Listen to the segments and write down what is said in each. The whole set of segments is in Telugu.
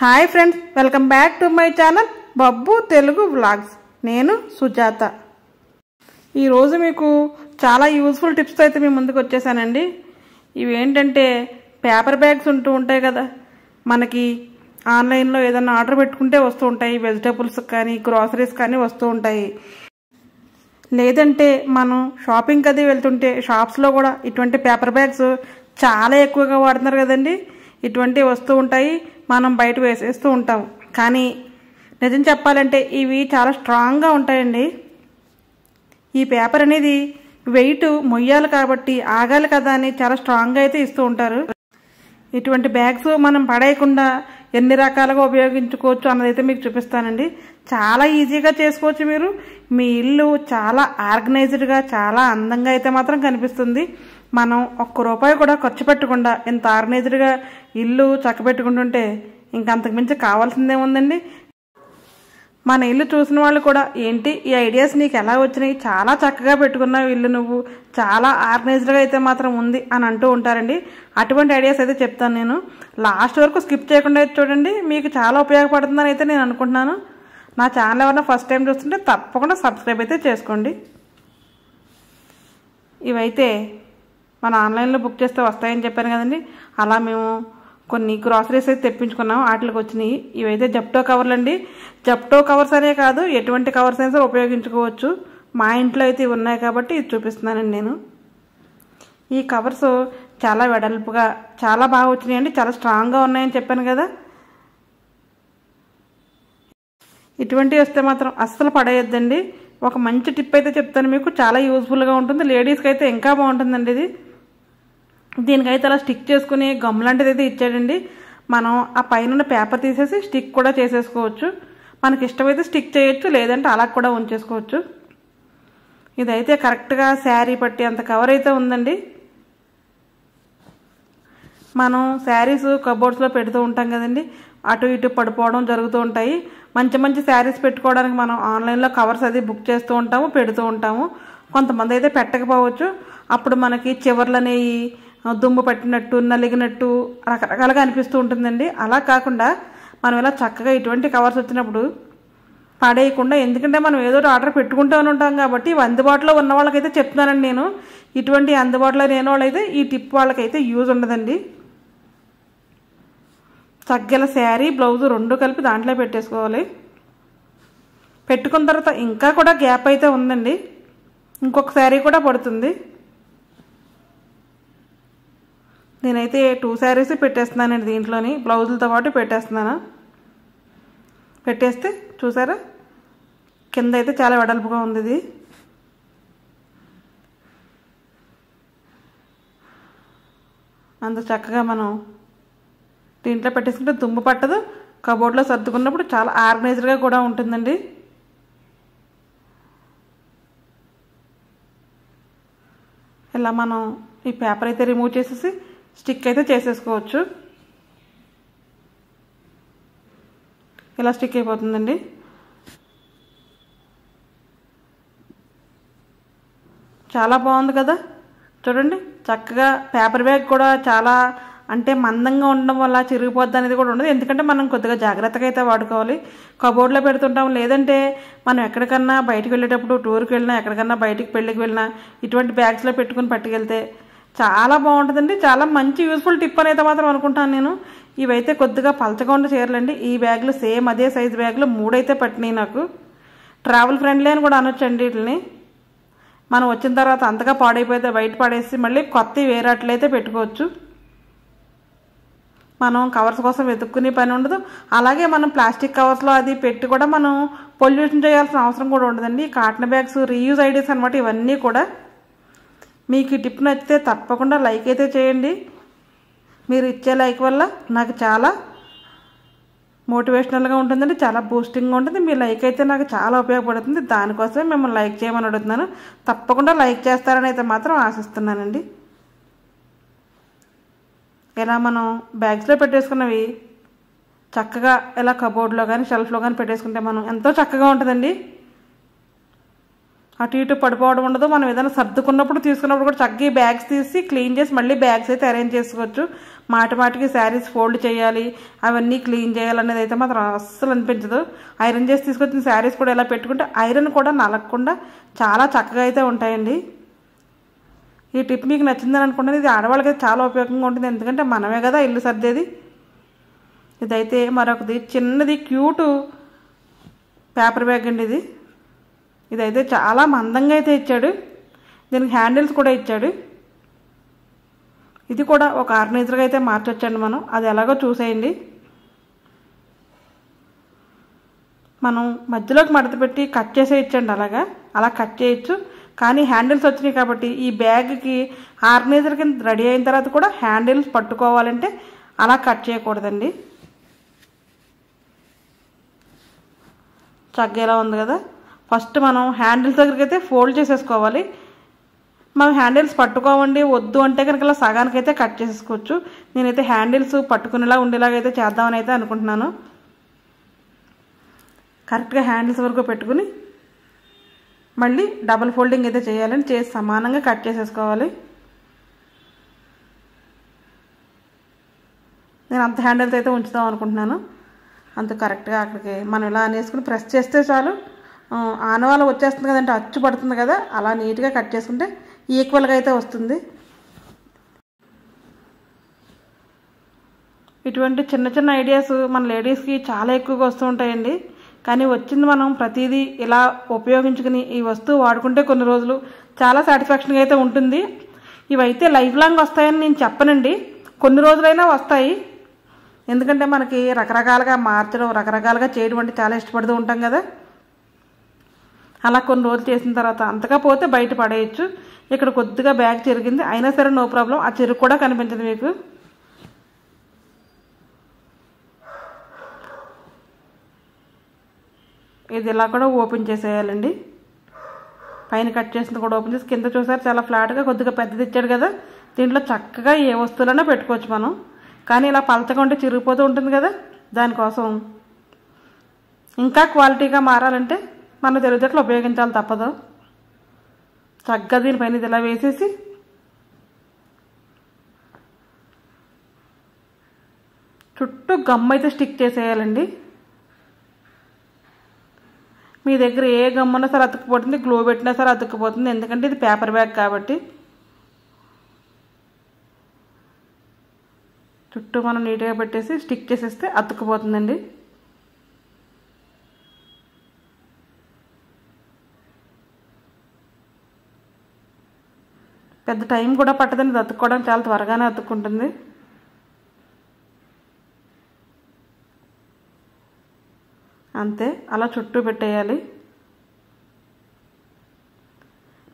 Hi friends, welcome back to my channel Babbu Telugu vlogs. నేను సుజాత. ఈరోజు మీకు చాలా యూజ్ఫుల్ టిప్స్తో అయితే మీ ముందుకు వచ్చేసానండి. ఇవి ఏంటంటే పేపర్ బ్యాగ్స్ ఉంటూ ఉంటాయి కదా, మనకి ఆన్లైన్లో ఏదైనా ఆర్డర్ పెట్టుకుంటే వస్తూ ఉంటాయి. వెజిటబుల్స్ కానీ గ్రాసరీస్ కానీ వస్తూ ఉంటాయి. లేదంటే మనం షాపింగ్కి అది వెళ్తుంటే షాప్స్లో కూడా ఇటువంటి పేపర్ బ్యాగ్స్ చాలా ఎక్కువగా వాడుతున్నారు కదండి. ఇటువంటివి వస్తూ ఉంటాయి, మనం బయట వేసేస్తూ ఉంటాం. కానీ నిజం చెప్పాలంటే ఇవి చాలా స్ట్రాంగ్గా ఉంటాయండి. ఈ పేపర్ అనేది వెయిట్ మొయ్యాలి కాబట్టి ఆగాలి కదా అని చాలా స్ట్రాంగ్గా అయితే ఇస్తూ ఉంటారు. ఇటువంటి బ్యాగ్స్ మనం పడేయకుండా ఎన్ని రకాలుగా ఉపయోగించుకోవచ్చు అన్నదైతే మీకు చూపిస్తానండి. చాలా ఈజీగా చేసుకోవచ్చు. మీరు మీ ఇల్లు చాలా ఆర్గనైజ్డ్గా చాలా అందంగా అయితే మాత్రం కనిపిస్తుంది. మనం ₹1 కూడా ఖర్చు పెట్టకుండా ఇంత ఆర్గనైజ్డ్గా ఇల్లు చక్కబెట్టుకుంటుంటే ఇంకంతకు మించి కావాల్సిందే ఉందండి. మన ఇల్లు చూసిన వాళ్ళు కూడా ఏంటి ఈ ఐడియాస్ నీకు ఎలా వచ్చినాయి, చాలా చక్కగా పెట్టుకున్నావు ఇల్లు, నువ్వు చాలా ఆర్గనైజ్డ్గా అయితే మాత్రం ఉంది అని అంటూ ఉంటారండి. అటువంటి ఐడియాస్ అయితే చెప్తాను నేను. లాస్ట్ వరకు స్కిప్ చేయకుండా అయితే చూడండి, మీకు చాలా ఉపయోగపడుతుందని అయితే నేను అనుకుంటున్నాను. నా ఛానల్ ఎవరైనా ఫస్ట్ టైం చూస్తుంటే తప్పకుండా సబ్స్క్రైబ్ అయితే చేసుకోండి. ఇవైతే మన ఆన్లైన్లో బుక్ చేస్తే వస్తాయని చెప్పాను కదండి, అలా మేము కొన్ని గ్రాసరీస్ అయితే తెప్పించుకున్నాము. వాటికి వచ్చినాయి. ఇవైతే జప్టో కవర్లు అండి. జప్టో కవర్స్ అనే కాదు, ఎటువంటి కవర్స్ అయినా సరే ఉపయోగించుకోవచ్చు. మా ఇంట్లో అయితే ఇవి ఉన్నాయి కాబట్టి ఇది చూపిస్తున్నానండి నేను. ఈ కవర్స్ చాలా వెడల్పుగా చాలా బాగా వచ్చినాయండి, చాలా స్ట్రాంగ్గా ఉన్నాయని చెప్పాను కదా. ఇటువంటివి వస్తే మాత్రం అస్సలు పడేయద్దండి. ఒక మంచి టిప్ అయితే చెప్తాను మీకు, చాలా యూజ్ఫుల్గా ఉంటుంది. లేడీస్కి అయితే ఇంకా బాగుంటుందండి ఇది. దీనికైతే అలా స్టిక్ చేసుకుని గమ్ లాంటిది అయితే ఇచ్చాడండి. మనం ఆ పైన పేపర్ తీసేసి స్టిక్ కూడా చేసేసుకోవచ్చు. మనకి ఇష్టమైతే స్టిక్ చేయొచ్చు, లేదంటే అలా కూడా ఉంచేసుకోవచ్చు. ఇదైతే కరెక్ట్గా శారీ పట్టి అంత కవర్ అయితే ఉందండి. మనం శారీస్ కబోర్డ్స్లో పెడుతూ ఉంటాం కదండి, అటు ఇటు పడిపోవడం జరుగుతూ ఉంటాయి. మంచి మంచి శారీస్ పెట్టుకోవడానికి మనం ఆన్లైన్లో కవర్స్ అది బుక్ చేస్తూ ఉంటాము, పెడుతూ ఉంటాము. కొంతమంది అయితే పెట్టకపోవచ్చు. అప్పుడు మనకి చివర్లు అనేవి దుమ్ము పట్టినట్టు నలిగినట్టు రకరకాలుగా అనిపిస్తూ ఉంటుందండి. అలా కాకుండా మనం ఇలా చక్కగా ఇటువంటి కవర్స్ వచ్చినప్పుడు పడేయకుండా, ఎందుకంటే మనం ఏదో ఆర్డర్ పెట్టుకుంటూ ఉంటాం కాబట్టి ఇవి అందుబాటులో ఉన్న వాళ్ళకైతే చెప్తున్నానండి నేను. ఇటువంటి అందుబాటులో లేని వాళ్ళైతే ఈ టిప్ వాళ్ళకైతే యూజ్ ఉండదండి. చక్కగా శారీ బ్లౌజు రెండు కలిపి దాంట్లో పెట్టేసుకోవాలి. పెట్టుకున్న తర్వాత ఇంకా కూడా గ్యాప్ అయితే ఉందండి, ఇంకొక శారీ కూడా పడుతుంది. నేనైతే 2 శారీస్ పెట్టేస్తున్నానండి దీంట్లోని, బ్లౌజులతో పాటు పెట్టేస్తున్నాను. పెట్టేస్తే చూసారా, కింద అయితే చాలా వెడల్పుగా ఉంది ఇది. అంత చక్కగా మనం దీంట్లో పెట్టేసుకుంటే దుమ్ము పట్టదు. కబోర్డ్లో సర్దుకున్నప్పుడు చాలా ఆర్గనైజ్డ్గా కూడా ఉంటుందండి. ఇలా మనం ఈ పేపర్ అయితే రిమూవ్ చేసేసి స్టిక్ అయితే చేసేసుకోవచ్చు. ఇలా స్టిక్ అయిపోతుందండి. చాలా బాగుంది కదా, చూడండి. చక్కగా పేపర్ బ్యాగ్ కూడా చాలా అంటే మందంగా ఉండడం వల్ల చిరిగిపోద్ది అనేది కూడా ఉండదు. ఎందుకంటే మనం కొద్దిగా జాగ్రత్తగా అయితే వాడుకోవాలి. కబోర్డ్లో పెడుతుంటాం, లేదంటే మనం ఎక్కడికన్నా బయటకు వెళ్ళేటప్పుడు టూర్కి వెళ్ళినా, ఎక్కడికన్నా బయటికి పెళ్ళికి వెళ్ళినా ఇటువంటి బ్యాగ్స్లో పెట్టుకుని పట్టుకెళ్తే చాలా బాగుంటుందండి. చాలా మంచి యూస్ఫుల్ టిప్ అనేది మాత్రం అనుకుంటాను నేను. ఇవైతే కొద్దిగా పలచగా ఉండి చీరలండి. ఈ బ్యాగులు సేమ్ అదే సైజు బ్యాగులు 3 అయితే పట్టినాయి నాకు. ట్రావెల్ ఫ్రెండ్లీ అని కూడా అనొచ్చండి వీటిని. మనం వచ్చిన తర్వాత అంతగా పాడైపోతే బయట పడేసి మళ్ళీ కొత్త వేరే అట్లయితే పెట్టుకోవచ్చు. మనం కవర్స్ కోసం వెతుక్కునే పని ఉండదు. అలాగే మనం ప్లాస్టిక్ కవర్స్లో అది పెట్టి కూడా మనం పొల్యూషన్ చేయాల్సిన అవసరం కూడా ఉండదండి. కాటన్ బ్యాగ్స్ రీయూజ్ ఐడియాస్ అనమాట ఇవన్నీ కూడా. మీకు ఈ టిప్ నచ్చితే తప్పకుండా లైక్ అయితే చేయండి. మీరు ఇచ్చే లైక్ వల్ల నాకు చాలా మోటివేషనల్గా ఉంటుందండి, చాలా బూస్టింగ్గా ఉంటుంది. మీ లైక్ అయితే నాకు చాలా ఉపయోగపడుతుంది. దానికోసమే మిమ్మల్ని లైక్ చేయమని అడుగుతున్నాను. తప్పకుండా లైక్ చేస్తారని అయితే మాత్రం ఆశిస్తున్నానండి. ఇలా మనం బ్యాగ్స్లో పెట్టేసుకున్నవి చక్కగా ఇలా కబోర్డ్లో కానీ షెల్ఫ్లో కానీ పెట్టేసుకుంటే మనం ఎంతో చక్కగా ఉంటుందండి. అటు ఇటు పడిపోవడం ఉండదు. మనం ఏదైనా సర్దుకున్నప్పుడు తీసుకున్నప్పుడు కూడా చక్కగా ఈ బ్యాగ్స్ తీసి క్లీన్ చేసి మళ్ళీ బ్యాగ్స్ అయితే అరేంజ్ చేసుకోవచ్చు. మాటికి శారీస్ ఫోల్డ్ చేయాలి, అవన్నీ క్లీన్ చేయాలనేది అయితే మాత్రం అస్సలు అనిపించదు. ఐరన్ చేసి తీసుకొచ్చిన శారీస్ కూడా ఇలా పెట్టుకుంటే ఐరన్ కూడా నలగకుండా చాలా చక్కగా అయితే ఉంటాయండి. ఈ టిప్ మీకు నచ్చిందని అనుకుంటుంది. ఇది ఆడవాళ్ళకి చాలా ఉపయోగంగా ఉంటుంది, ఎందుకంటే మనమే కదా ఇల్లు సర్దేది. ఇదైతే మరొకది చిన్నది క్యూట్ పేపర్ బ్యాగ్ అండి. ఇదైతే చాలా మందంగా అయితే ఇచ్చాడు. దీనికి హ్యాండిల్స్ కూడా ఇచ్చాడు. ఇది కూడా ఒక ఆర్గనైజర్గా అయితే మార్చొచ్చండి మనం. అది ఎలాగో చూసేయండి. మనం మధ్యలోకి మడత పెట్టి కట్ చేసే ఇచ్చండి. అలా కట్ చేయొచ్చు. కానీ హ్యాండిల్స్ వచ్చినాయి కాబట్టి ఈ బ్యాగ్కి ఆర్గనైజర్ కింద రెడీ అయిన తర్వాత కూడా హ్యాండిల్స్ పట్టుకోవాలంటే అలా కట్ చేయకూడదండి. చక్కగా ఉంది కదా. ఫస్ట్ మనం హ్యాండిల్స్ దగ్గరికి అయితే ఫోల్డ్ చేసేసుకోవాలి. మనం హ్యాండిల్స్ పట్టుకోవండి వద్దు అంటే కనుక ఇలా సగానికైతే కట్ చేసేసుకోవచ్చు. నేనైతే హ్యాండిల్స్ పట్టుకునేలా ఉండేలాగైతే చేద్దామని అయితే అనుకుంటున్నాను. కరెక్ట్గా హ్యాండిల్స్ వరకు పెట్టుకుని మళ్ళీ డబుల్ ఫోల్డింగ్ అయితే చేయాలని చేసి సమానంగా కట్ చేసేసుకోవాలి. నేను అంత హ్యాండిల్స్ అయితే ఉంచుదాం అనుకుంటున్నాను. అంత కరెక్ట్గా అక్కడికి మనం ఇలా అనేసుకుని ప్రెస్ చేస్తే చాలు, ఆనవాళ్ళు వచ్చేస్తుంది కదంటే అచ్చు పడుతుంది కదా, అలా నీట్గా కట్ చేసుకుంటే ఈక్వల్గా అయితే వస్తుంది. ఇటువంటి చిన్న చిన్న ఐడియాస్ మన లేడీస్కి చాలా ఎక్కువగా వస్తూ ఉంటాయండి. కానీ వచ్చింది మనం ప్రతిదీ ఇలా ఉపయోగించుకుని ఈ వస్తువు వాడుకుంటే కొన్ని రోజులు చాలా సాటిస్ఫాక్షన్గా అయితే ఉంటుంది. ఇవైతే లైఫ్ లాంగ్ వస్తాయని నేను చెప్పనండి, కొన్ని రోజులైనా వస్తాయి. ఎందుకంటే మనకి రకరకాలుగా మార్చడం రకరకాలుగా చేయడం అంటే చాలా ఇష్టపడుతూ ఉంటాం కదా. అలా కొన్ని రోజులు చేసిన తర్వాత అంతగా పోతే బయట పడేయచ్చు. ఇక్కడ కొద్దిగా బ్యాగ్ చెరిగింది, అయినా సరే నో ప్రాబ్లం. ఆ చెరుకు కూడా కనిపించదు మీకు. ఇది ఇలా కూడా ఓపెన్ చేసేయాలండి. పైన కట్ చేసింది కూడా ఓపెన్ చేసి కింద చూసారు చాలా ఫ్లాట్గా కొద్దిగా పెద్దది ఇచ్చాడు కదా. దీంట్లో చక్కగా ఏ వస్తువులైనా పెట్టుకోవచ్చు మనం. కానీ ఇలా పలచగా ఉంటే చిరిగిపోతూ ఉంటుంది కదా, దానికోసం ఇంకా క్వాలిటీగా మారాలంటే మన తెలివితేటలు ఉపయోగించాలి తప్పదు. చక్కగా దీనిపైన ఇది ఇలా వేసేసి చుట్టూ గమ్ అయితే స్టిక్ చేసేయాలండి. మీ దగ్గర ఏ గమ్ ఉన్నా సరే అతుక్కుపోతుంది, గ్లో పెట్టినా సరే అతుక్కుపోతుంది, ఎందుకంటే ఇది పేపర్ బ్యాగ్ కాబట్టి. చుట్టూ మనం నీట్గా పెట్టేసి స్టిక్ చేసేస్తే అతుక్కుపోతుందండి. పెద్ద టైం కూడా పట్టదండి, ఇది అతుక్కోవడం చాలా త్వరగానే అతుక్కుంటుంది. అంతే, అలా చుట్టూ పెట్టేయాలి.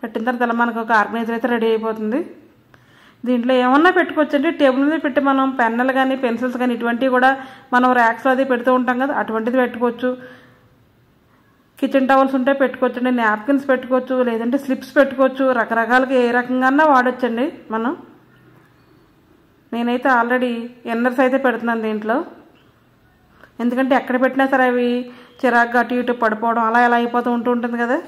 పెట్టిన తర్వాత ఇలా మనకు ఒక ఆర్గనైజర్ అయితే రెడీ అయిపోతుంది. దీంట్లో ఏమన్నా పెట్టుకోవచ్చండి. టేబుల్ మీద పెట్టి మనం పెన్నులు కానీ పెన్సిల్స్ కానీ ఇటువంటివి కూడా మనం ర్యాక్స్లో అది పెడుతూ ఉంటాం కదా, అటువంటిది పెట్టుకోవచ్చు. కిచెన్ టవల్స్ ఉంటే పెట్టుకోవచ్చండి, నాప్కిన్స్ పెట్టుకోవచ్చు, లేదంటే స్లిప్స్ పెట్టుకోవచ్చు. రకరకాలుగా ఏ రకంగా వాడచ్చండి మనం. నేనైతే ఆల్రెడీ ఎన్నర్స్ అయితే పెడుతున్నాను దీంట్లో, ఎందుకంటే ఎక్కడ పెట్టినా సరే అవి చిరాగ్గా అటు ఇటు పడిపోవడం అలా ఎలా అయిపోతూ ఉంటుంది కదా.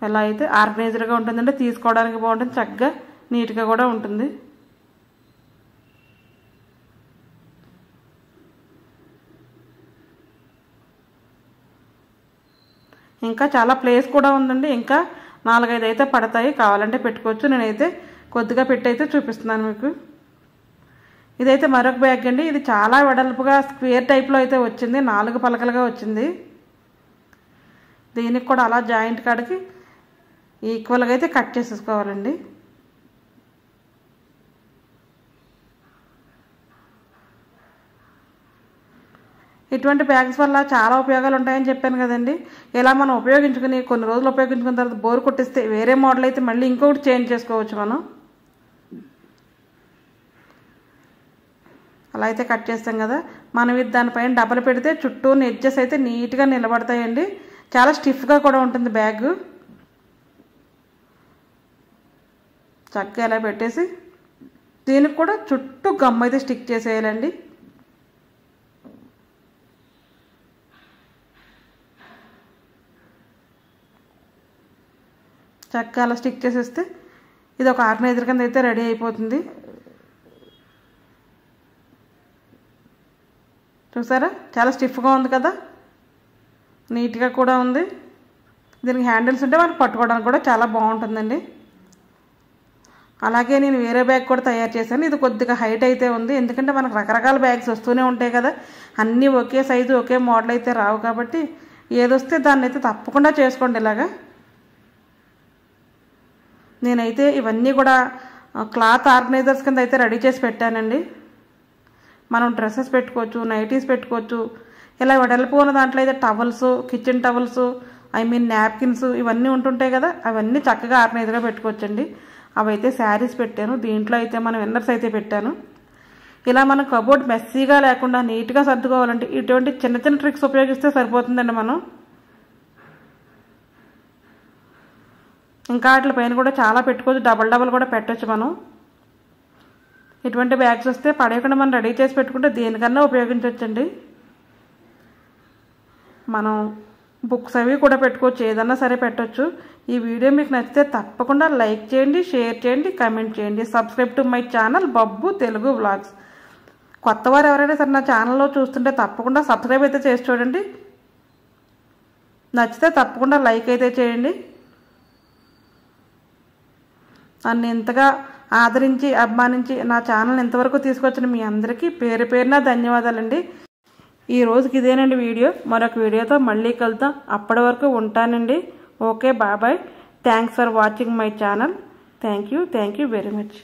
ఎలా అయితే ఆర్గనైజర్గా ఉంటుందంటే తీసుకోవడానికి బాగుంటుంది, చక్కగా నీట్గా కూడా ఉంటుంది. ఇంకా చాలా ప్లేస్ కూడా ఉందండి. ఇంకా 4-5 అయితే పడతాయి, కావాలంటే పెట్టుకోవచ్చు. నేనైతే కొద్దిగా పెట్టి అయితే చూపిస్తున్నాను మీకు. ఇదైతే మరొక బ్యాగ్ అండి. ఇది చాలా వెడల్పుగా స్క్వేర్ టైప్లో అయితే వచ్చింది, 4 పలకలుగా వచ్చింది. దీనికి కూడా అలా జాయింట్ కాడికి ఈక్వల్గా అయితే కట్ చేసేసుకోవాలండి. ఇటువంటి బ్యాగ్స్ వల్ల చాలా ఉపయోగాలు ఉంటాయని చెప్పాను కదండి. ఇలా మనం ఉపయోగించుకుని కొన్ని రోజులు ఉపయోగించుకున్న తర్వాత బోర్ కొట్టిస్తే వేరే మోడల్ అయితే మళ్ళీ ఇంకొకటి చేంజ్ చేసుకోవచ్చు మనం. అలా అయితే కట్ చేస్తాం కదా. మనం ఇది దానిపైన డబల్ పెడితే చుట్టూ ఎడ్జెస్ అయితే నీట్గా నిలబడతాయండి. చాలా స్టిఫ్గా కూడా ఉంటుంది బ్యాగ్. చక్కగా ఇలా పెట్టేసి దీనికి కూడా చుట్టూ గమ్ అయితే స్టిక్ చేసేయాలండి. చక్కగా అలా స్టిక్ చేసేస్తే ఇది ఒక ఆర్గనైజర్ కింద అయితే రెడీ అయిపోతుంది. చూసారా చాలా స్టిఫ్గా ఉంది కదా, నీట్గా కూడా ఉంది. దీనికి హ్యాండిల్స్ ఉంటే మనకు పట్టుకోవడానికి కూడా చాలా బాగుంటుందండి. అలాగే నేను వేరే బ్యాగ్ కూడా తయారు చేశాను. ఇది కొద్దిగా హైట్ అయితే ఉంది, ఎందుకంటే మనకు రకరకాల బ్యాగ్స్ వస్తూనే ఉంటాయి కదా, అన్నీ ఒకే సైజు ఒకే మోడల్ అయితే రావు. కాబట్టి ఏదొస్తే దాన్ని అయితే తప్పకుండా చేసుకోండి. ఇలాగా నేనైతే ఇవన్నీ కూడా క్లాత్ ఆర్గనైజర్స్ కింద అయితే రెడీ చేసి పెట్టానండి. మనం డ్రెస్సెస్ పెట్టుకోవచ్చు, నైటీస్ పెట్టుకోవచ్చు. ఇలా వెడల్పు ఉన్న దాంట్లో అయితే టవల్స్, కిచెన్ టవల్స్, నాప్కిన్స్ ఇవన్నీ ఉంటుంటాయి కదా, అవన్నీ చక్కగా ఆర్గనైజ్గా పెట్టుకోవచ్చండి. అవైతే శారీస్ పెట్టాను, దీంట్లో అయితే మనం ఇన్నర్స్ అయితే పెట్టాను. ఇలా మనం కబోర్డ్ మెస్సీగా లేకుండా నీట్గా సర్దుకోవాలంటే ఇటువంటి చిన్న చిన్న ట్రిక్స్ ఉపయోగిస్తే సరిపోతుందండి. మనం ఇంకా వాటి పైన కూడా చాలా పెట్టుకోవచ్చు, డబల్ కూడా పెట్టచ్చు. మనం ఇటువంటి బ్యాగ్స్ వస్తే పడేయకుండా మనం రెడీ చేసి పెట్టుకుంటే దేనికన్నా ఉపయోగించవచ్చండి. మనం బుక్స్ అవి కూడా పెట్టుకోవచ్చు, ఏదన్నా సరే పెట్టవచ్చు. ఈ వీడియో మీకు నచ్చితే తప్పకుండా లైక్ చేయండి, షేర్ చేయండి, కామెంట్ చేయండి. Subscribe to my channel Babbu Telugu vlogs. కొత్త వారు ఎవరైనా సరే నా ఛానల్లో చూస్తుంటే తప్పకుండా సబ్స్క్రైబ్ అయితే చేసి చూడండి. నచ్చితే తప్పకుండా లైక్ అయితే చేయండి. నన్ను ఇంతగా ఆదరించి అభిమానించి నా ఛానల్ ఇంతవరకు తీసుకొచ్చిన మీ అందరికీ పేరు పేరున ధన్యవాదాలండి. ఈ రోజుకి ఇదేనండి వీడియో. మరొక వీడియోతో మళ్ళీ కలుద్దాం. అప్పటి వరకు ఉంటానండి. Okay, bye. Thanks for watching my channel. Thank you very much.